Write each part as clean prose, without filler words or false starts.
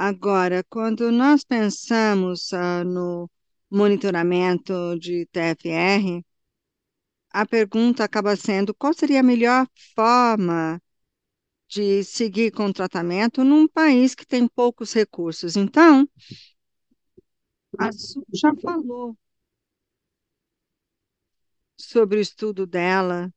Agora, quando nós pensamos no monitoramento de TFR, a pergunta acaba sendo qual seria a melhor forma de seguir com o tratamento num país que tem poucos recursos. Então, a Su já falou sobre o estudo dela,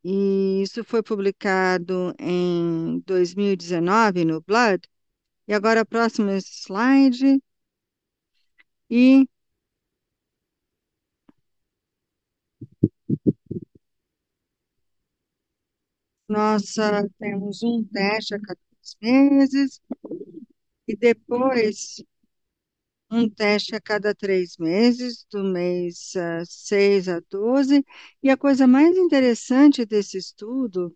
e isso foi publicado em 2019 no Blood. E agora, próximo slide. E nós temos um teste a cada 2 meses e depois um teste a cada 3 meses, do mês 6 a 12. E a coisa mais interessante desse estudo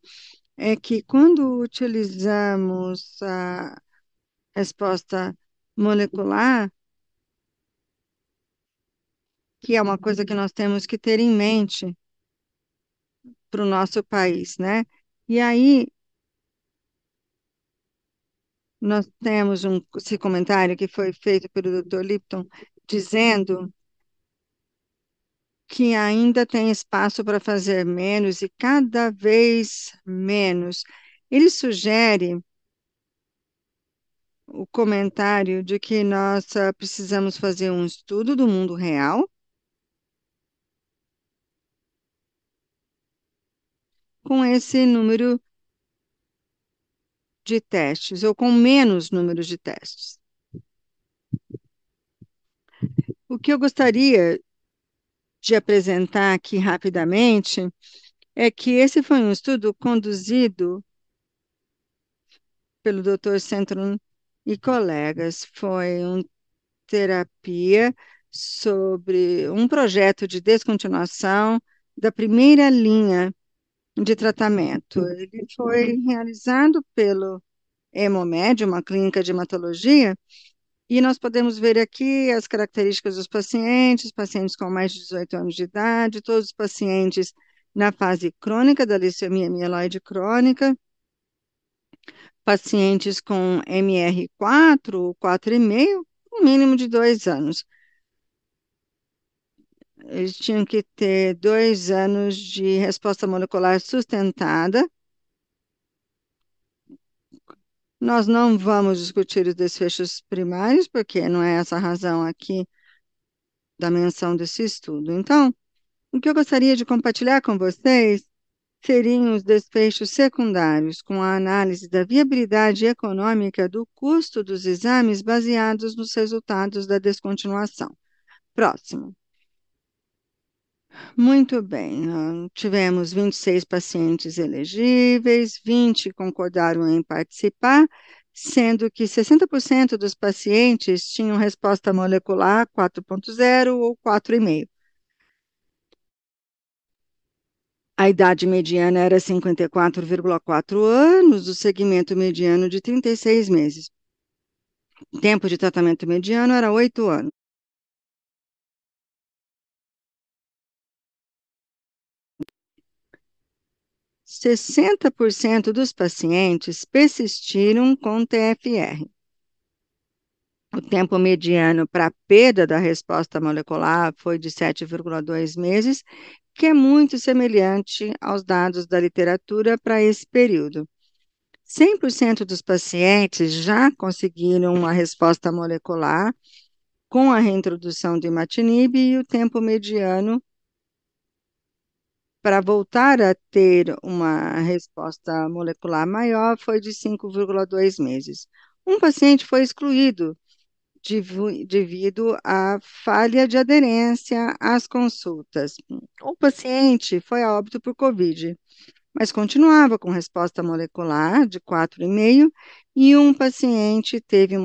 é que quando utilizamos a resposta molecular, que é uma coisa que nós temos que ter em mente para o nosso país, né? E aí nós temos esse comentário que foi feito pelo Dr. Lipton, dizendo que ainda tem espaço para fazer menos e cada vez menos. Ele sugere o comentário de que nós precisamos fazer um estudo do mundo real com esse número de testes, ou com menos números de testes. O que eu gostaria de apresentar aqui rapidamente é que esse foi um estudo conduzido pelo Dr. Centron e colegas. Foi uma terapia sobre um projeto de descontinuação da primeira linha de tratamento. Ele foi realizado pelo Hemomed, uma clínica de hematologia, e nós podemos ver aqui as características dos pacientes, pacientes com mais de 18 anos de idade, todos os pacientes na fase crônica da leucemia mieloide crônica, pacientes com MR4 ou 4,5, um mínimo de 2 anos. Eles tinham que ter 2 anos de resposta molecular sustentada. Nós não vamos discutir os desfechos primários, porque não é essa a razão aqui da menção desse estudo. Então, o que eu gostaria de compartilhar com vocês seriam os desfechos secundários, com a análise da viabilidade econômica do custo dos exames baseados nos resultados da descontinuação. Próximo. Muito bem, tivemos 26 pacientes elegíveis, 20 concordaram em participar, sendo que 60% dos pacientes tinham resposta molecular 4,0 ou 4,5. A idade mediana era 54,4 anos, o segmento mediano de 36 meses. O tempo de tratamento mediano era 8 anos. 60% dos pacientes persistiram com TFR. O tempo mediano para a perda da resposta molecular foi de 7,2 meses, que é muito semelhante aos dados da literatura para esse período. 100% dos pacientes já conseguiram uma resposta molecular com a reintrodução do imatinib e o tempo mediano para voltar a ter uma resposta molecular maior foi de 5,2 meses. Um paciente foi excluído devido à falha de aderência às consultas. O paciente foi a óbito por COVID, mas continuava com resposta molecular de 4,5 e um paciente teve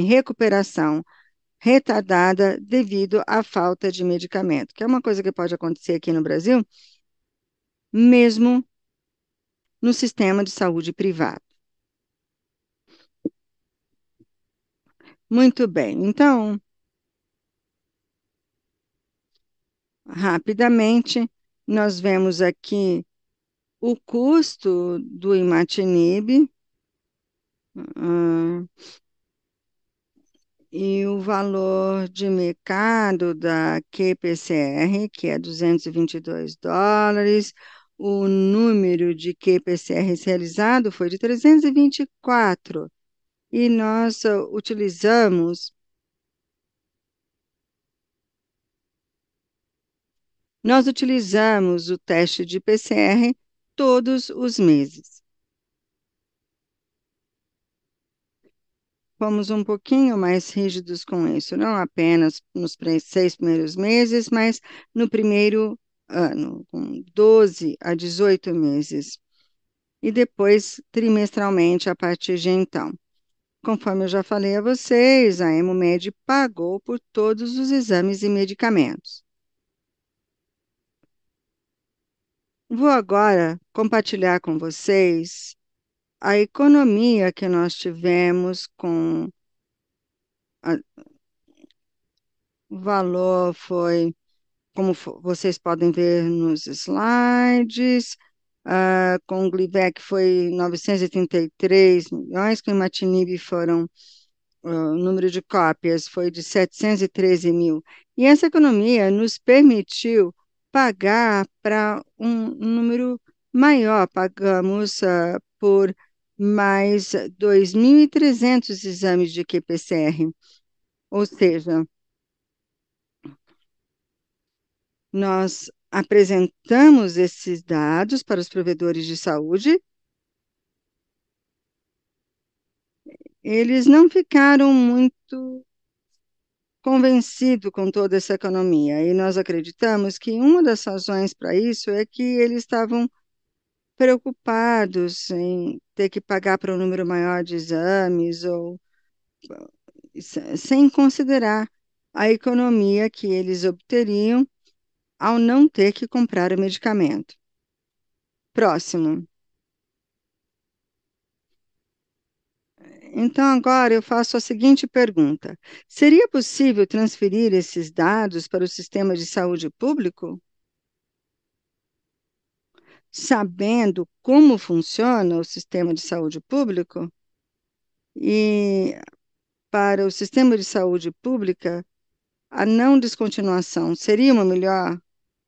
recuperação retardada devido à falta de medicamento, que é uma coisa que pode acontecer aqui no Brasil, mesmo no sistema de saúde privado. Muito bem, então, rapidamente, nós vemos aqui o custo do imatinib, ah, e o valor de mercado da QPCR, que é US$ 222. O número de QPCRs realizado foi de 324. E nós utilizamos o teste de PCR todos os meses. Fomos um pouquinho mais rígidos com isso, não apenas nos 6 primeiros meses, mas no primeiro ano, com 12 a 18 meses, e depois trimestralmente a partir de então. Conforme eu já falei a vocês, a Hemomed pagou por todos os exames e medicamentos. Vou agora compartilhar com vocês a economia que nós tivemos com o valor foi, como vocês podem ver nos slides, com o Glivec foi 933 milhões, com o imatinib foram, o número de cópias foi de 713 mil. E essa economia nos permitiu pagar para um número maior, pagamos por mais 2.300 exames de qPCR, ou seja, nós apresentamos esses dados para os provedores de saúde, eles não ficaram muito convencidos com toda essa economia, e nós acreditamos que uma das razões para isso é que eles estavam preocupados em ter que pagar para um número maior de exames, ou sem considerar a economia que eles obteriam ao não ter que comprar o medicamento. Próximo. Então, agora eu faço a seguinte pergunta: seria possível transferir esses dados para o sistema de saúde público, sabendo como funciona o sistema de saúde público? E para o sistema de saúde pública, a não descontinuação seria uma melhor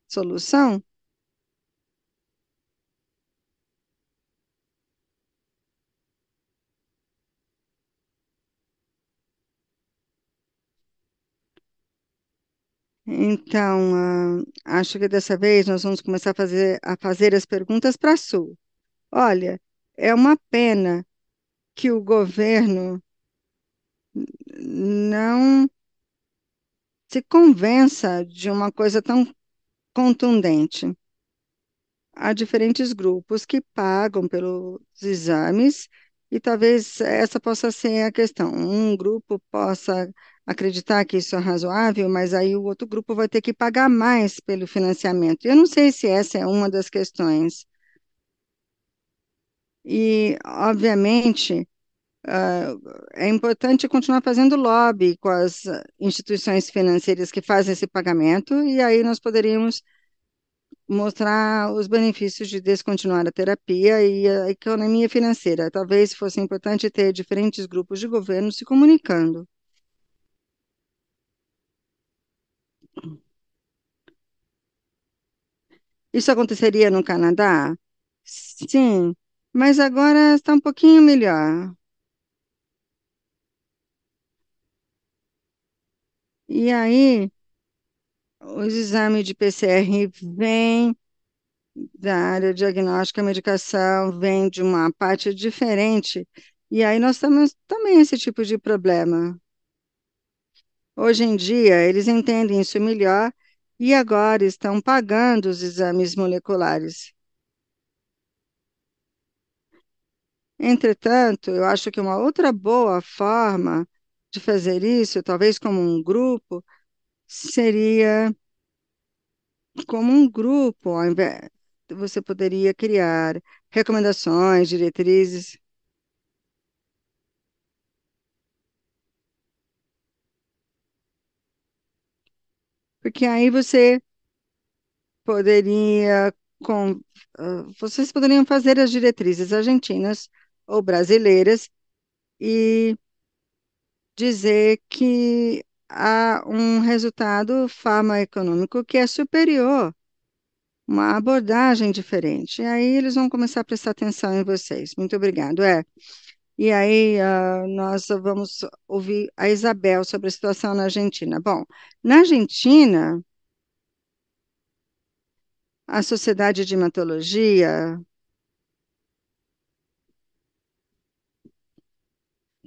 solução? Então, acho que dessa vez nós vamos começar a fazer as perguntas para a Sul. Olha, é uma pena que o governo não se convença de uma coisa tão contundente. Há diferentes grupos que pagam pelos exames e talvez essa possa ser a questão. Um grupo possa acreditar que isso é razoável, mas aí o outro grupo vai ter que pagar mais pelo financiamento. Eu não sei se essa é uma das questões. E, obviamente, ah, é importante continuar fazendo lobby com as instituições financeiras que fazem esse pagamento, e aí nós poderíamos mostrar os benefícios de descontinuar a terapia e a economia financeira. Talvez fosse importante ter diferentes grupos de governo se comunicando. Isso aconteceria no Canadá? Sim, mas agora está um pouquinho melhor. E aí, os exames de PCR vêm da área diagnóstica, a medicação vem de uma parte diferente. E aí nós temos também esse tipo de problema. Hoje em dia, eles entendem isso melhor e agora estão pagando os exames moleculares. Entretanto, eu acho que uma outra boa forma de fazer isso, talvez como um grupo, seria como um grupo, ao invés, você poderia criar recomendações, diretrizes, porque aí você poderia com, vocês poderiam fazer as diretrizes argentinas ou brasileiras e dizer que há um resultado farmacoeconômico que é superior, uma abordagem diferente. E aí eles vão começar a prestar atenção em vocês. Muito obrigado. E aí nós vamos ouvir a Isabel sobre a situação na Argentina. Bom, na Argentina, a Sociedade de Hematologia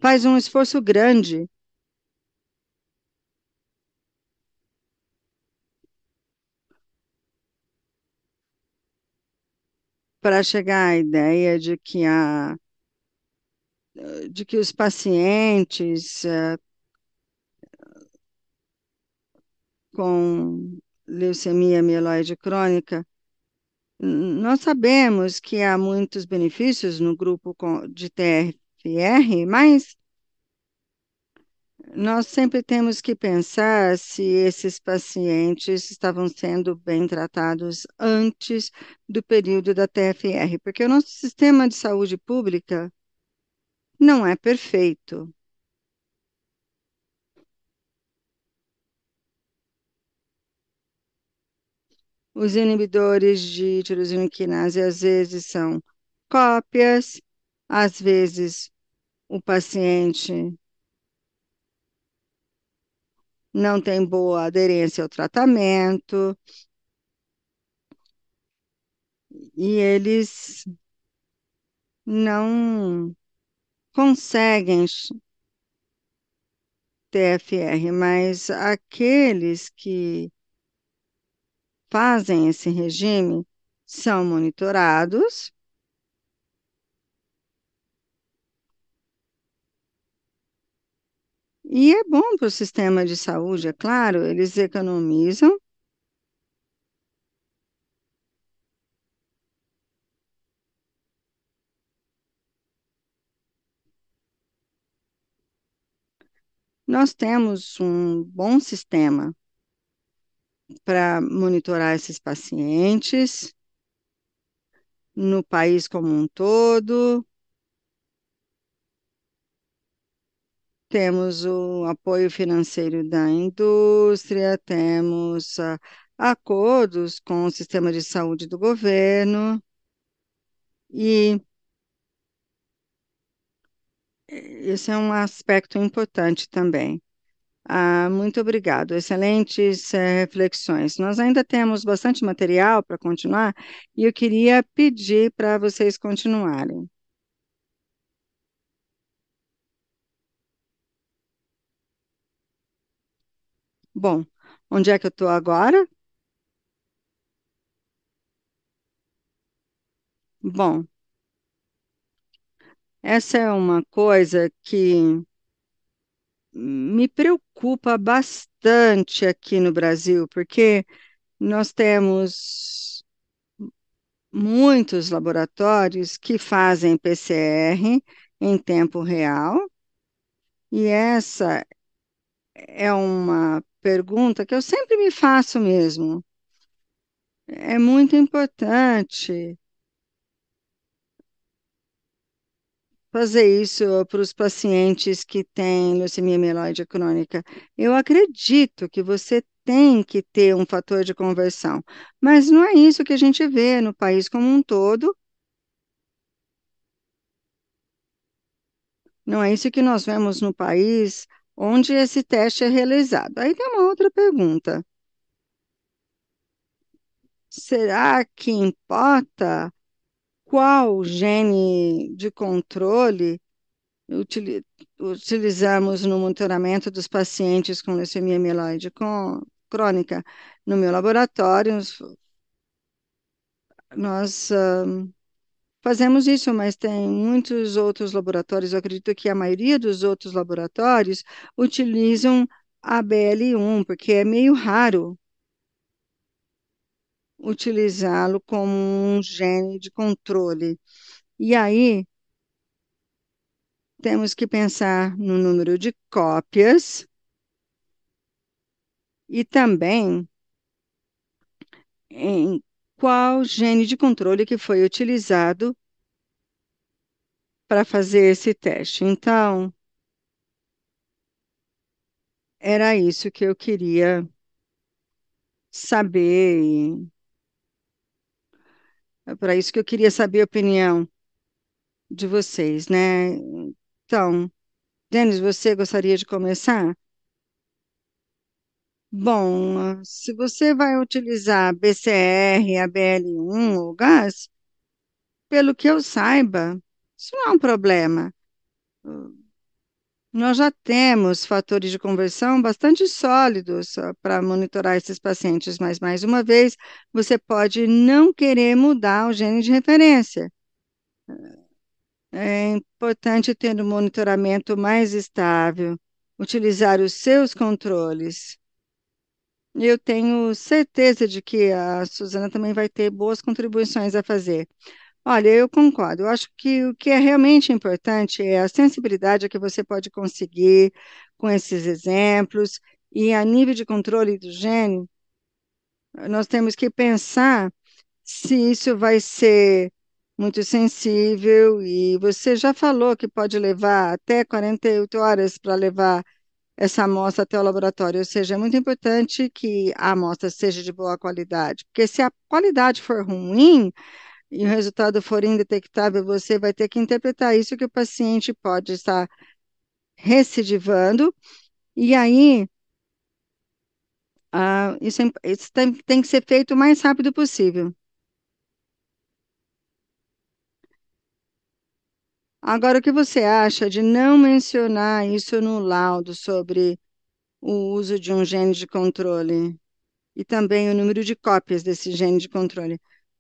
faz um esforço grande para chegar à ideia de que os pacientes com leucemia mieloide crônica, nós sabemos que há muitos benefícios no grupo de TFR, mas nós sempre temos que pensar se esses pacientes estavam sendo bem tratados antes do período da TFR, porque o nosso sistema de saúde pública não é perfeito. Os inibidores de tirosina quinase às vezes são cópias, às vezes o paciente não tem boa aderência ao tratamento e eles não conseguem TFR, mas aqueles que fazem esse regime são monitorados e é bom para o sistema de saúde, é claro, eles economizam. Nós temos um bom sistema para monitorar esses pacientes no país como um todo. Temos o apoio financeiro da indústria, temos acordos com o sistema de saúde do governo, e esse é um aspecto importante também. Muito obrigado, excelentes reflexões. Nós ainda temos bastante material para continuar e eu queria pedir para vocês continuarem. Bom, onde é que eu estou agora? Bom, essa é uma coisa que me preocupa bastante aqui no Brasil, porque nós temos muitos laboratórios que fazem PCR em tempo real, e essa é uma pergunta que eu sempre me faço mesmo. É muito importante fazer isso para os pacientes que têm leucemia mieloide crônica. Eu acredito que você tem que ter um fator de conversão, mas não é isso que a gente vê no país como um todo, não é isso que nós vemos no país onde esse teste é realizado. Aí tem uma outra pergunta: será que importa qual gene de controle utili- utilizamos no monitoramento dos pacientes com leucemia mieloide crônica? No meu laboratório, nós fazemos isso, mas tem muitos outros laboratórios. Eu acredito que a maioria dos outros laboratórios utilizam a BL1, porque é meio raro utilizá-lo como um gene de controle. E aí temos que pensar no número de cópias e também qual gene de controle que foi utilizado para fazer esse teste. Então, era isso que eu queria saber, e é para isso que eu queria saber a opinião de vocês, né? Então, Denis, você gostaria de começar? Bom, se você vai utilizar BCR, ABL1 ou gás, pelo que eu saiba, isso não é um problema. Nós já temos fatores de conversão bastante sólidos para monitorar esses pacientes, mas, mais uma vez, você pode não querer mudar o gene de referência. É importante ter um monitoramento mais estável, utilizar os seus controles. Eu tenho certeza de que a Suzana também vai ter boas contribuições a fazer. Olha, eu concordo. Eu acho que o que é realmente importante é a sensibilidade que você pode conseguir com esses exemplos, e a nível de controle do gene, nós temos que pensar se isso vai ser muito sensível, e você já falou que pode levar até 48 horas para levar essa amostra até o laboratório, ou seja, é muito importante que a amostra seja de boa qualidade, porque se a qualidade for ruim e o resultado for indetectável, você vai ter que interpretar isso que o paciente pode estar recidivando, e aí isso tem que ser feito o mais rápido possível. Agora, o que você acha de não mencionar isso no laudo sobre o uso de um gene de controle e também o número de cópias desse gene de controle?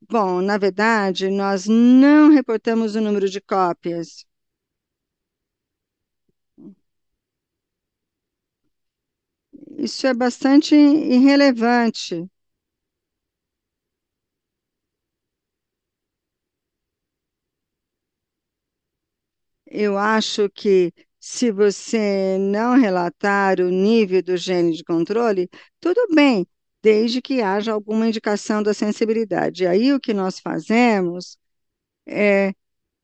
Bom, na verdade, nós não reportamos o número de cópias. Isso é bastante irrelevante. Eu acho que se você não relatar o nível do gene de controle, tudo bem, desde que haja alguma indicação da sensibilidade. Aí o que nós fazemos é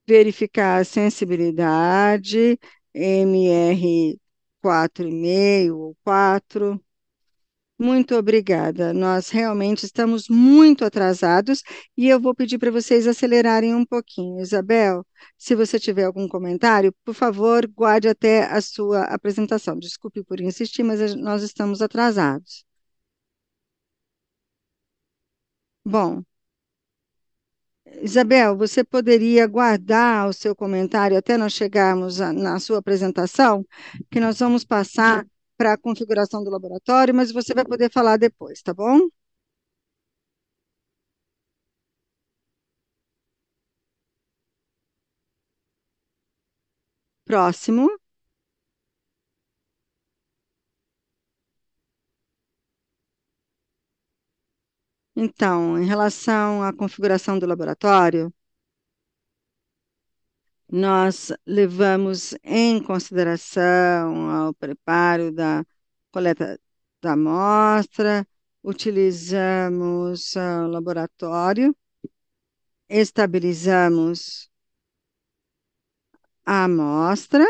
verificar a sensibilidade, MR 4,5 ou 4. Muito obrigada. Nós realmente estamos muito atrasados e eu vou pedir para vocês acelerarem um pouquinho. Isabel, se você tiver algum comentário, por favor, guarde até a sua apresentação. Desculpe por insistir, mas nós estamos atrasados. Bom, Isabel, você poderia guardar o seu comentário até nós chegarmos na sua apresentação, que nós vamos passar para a configuração do laboratório, mas você vai poder falar depois, tá bom? Próximo. Então, em relação à configuração do laboratório, nós levamos em consideração o preparo da coleta da amostra, utilizamos o laboratório, estabilizamos a amostra,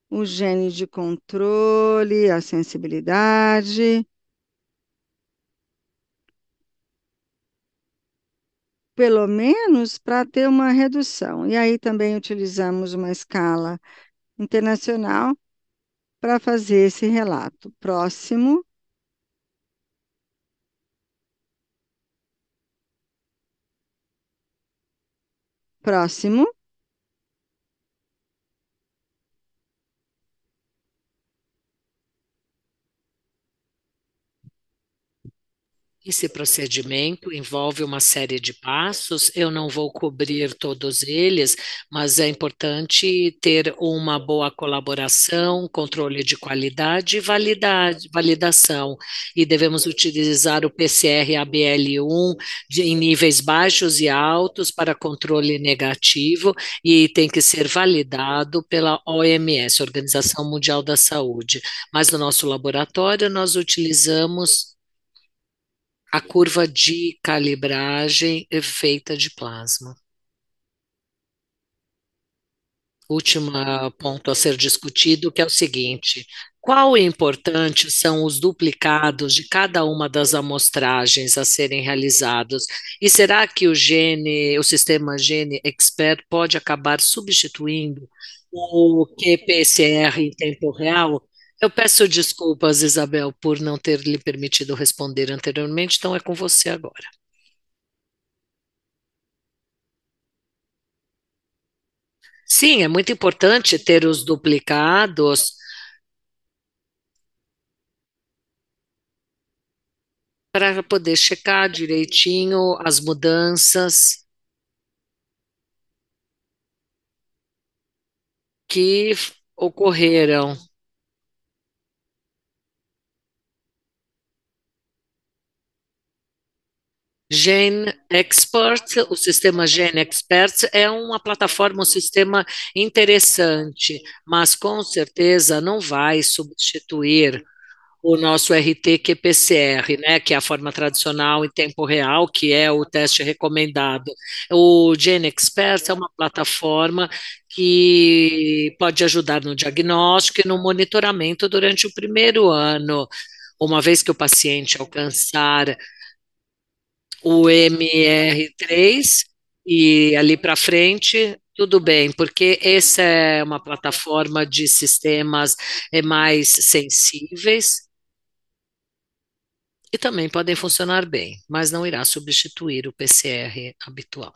o gene de controle, a sensibilidade, pelo menos para ter uma redução. E aí também utilizamos uma escala internacional para fazer esse relato. Próximo, próximo. Esse procedimento envolve uma série de passos, eu não vou cobrir todos eles, mas é importante ter uma boa colaboração, controle de qualidade e validação. E devemos utilizar o PCR-ABL1 em níveis baixos e altos para controle negativo, e tem que ser validado pela OMS, Organização Mundial da Saúde. Mas no nosso laboratório nós utilizamos A curva de calibragem é feita de plasma. Último ponto a ser discutido, que é o seguinte: qual importante são os duplicados de cada uma das amostragens a serem realizados? E será que o sistema Gene Expert pode acabar substituindo o qPCR em tempo real? Eu peço desculpas, Isabel, por não ter lhe permitido responder anteriormente, então é com você agora. Sim, é muito importante ter os duplicados para poder checar direitinho as mudanças que ocorreram. Gene Expert, o sistema Gene Expert é uma plataforma, um sistema interessante, mas com certeza não vai substituir o nosso RT-qPCR, né, que é a forma tradicional em tempo real, que é o teste recomendado. O Gene Expert é uma plataforma que pode ajudar no diagnóstico e no monitoramento durante o primeiro ano. Uma vez que o paciente alcançar o MR3 e ali para frente, tudo bem, porque essa é uma plataforma de sistemas mais sensíveis e também podem funcionar bem, mas não irá substituir o PCR habitual.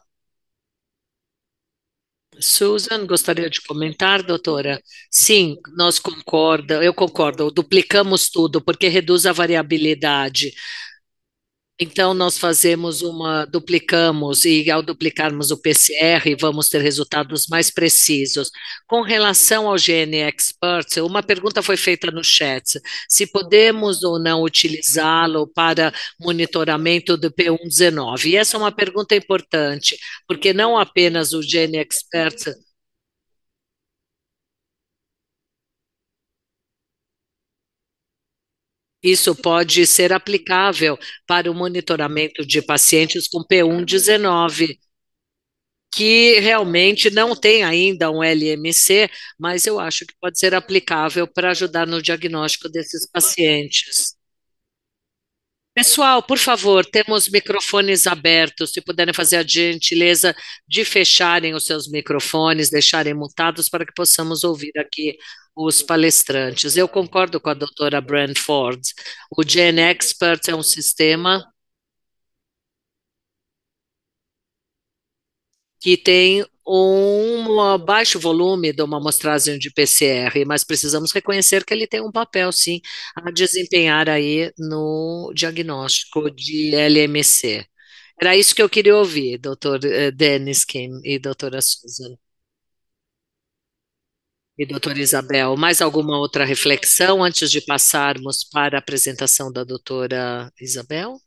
Susan, gostaria de comentar, doutora? Sim, eu concordo, duplicamos tudo porque reduz a variabilidade. Então, nós duplicamos, e ao duplicarmos o PCR, vamos ter resultados mais precisos. Com relação ao Gene Expert, uma pergunta foi feita no chat: se podemos ou não utilizá-lo para monitoramento do P119. E essa é uma pergunta importante, porque não apenas o Gene Expert. Isso pode ser aplicável para o monitoramento de pacientes com P119, que realmente não tem ainda um LMC, mas eu acho que pode ser aplicável para ajudar no diagnóstico desses pacientes. Pessoal, por favor, temos microfones abertos. Se puderem fazer a gentileza de fecharem os seus microfones, deixarem mutados para que possamos ouvir aqui os palestrantes. Eu concordo com a doutora Brandford. O Gen Expert é um sistema que tem um baixo volume de uma amostragem de PCR, mas precisamos reconhecer que ele tem um papel, sim, a desempenhar aí no diagnóstico de LMC. Era isso que eu queria ouvir, doutor Dennis Kim e doutora Susan e doutora Isabel. Mais alguma outra reflexão antes de passarmos para a apresentação da doutora Isabel?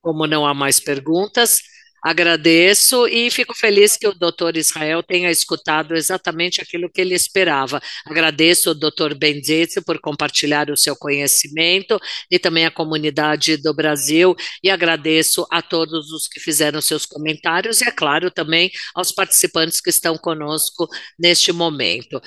Como não há mais perguntas, agradeço e fico feliz que o doutor Israel tenha escutado exatamente aquilo que ele esperava. Agradeço ao doutor Bendizzi por compartilhar o seu conhecimento e também à comunidade do Brasil e agradeço a todos os que fizeram seus comentários e, é claro, também aos participantes que estão conosco neste momento.